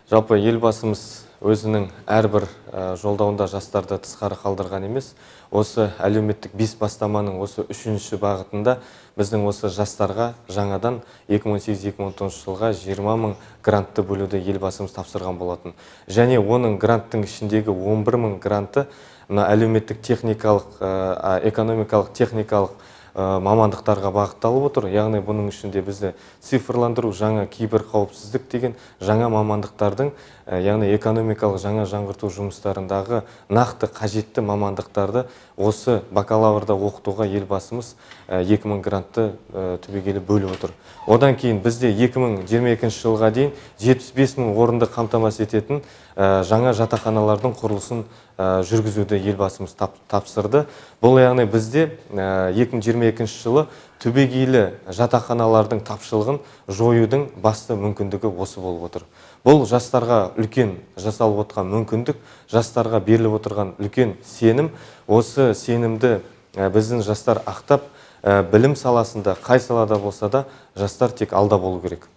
Жалпы елбасымыз өзінің әрбір жолдауында жастарды тысқары қалдырған емес. Осы әлеуметтік 5 бастаманың осы 3-ші бағытында біздің осы жастарға жаңадан 2018-2019 жылға 20 000 грантты бөлуді елбасымыз тапсырған болатын. Және оның гранттың ішіндегі 11 000 гранты әлеуметтік техникалық, экономикалық, техникалық мамандықтарға бағытталып отыр. Яғни бұның ішінде бізді цифрландыру, жаңа киберқауіпсіздік деген жаңа мамандықтардың, яғни экономикалық жаңа жаңғырту жұмыстарындағы нақты қажетті мамандықтарды осы бакалаврда оқытуға елбасымыз 2000 грантты түбегейлі бөліп отыр. Одан кейін бізде 2022 жылға дейін 75 000 орынды қамтамасыз ететін жаңа жатақханалардың құрылысын жүргізуді елбасымыз тапсырды. Бұл яғни бізде 2022 жылы түбегейлі жатақханалардың тапшылығын жоюдың басты мүмкіндігі осы болып отыр. Бұл жастарға үлкен жасалып отқан мүмкіндік, жастарға беріліп отырған үлкен сенім. Осы сенімді біздің жастар ақтап, білім саласында, қай салада болса да жастар тек алда болу керек.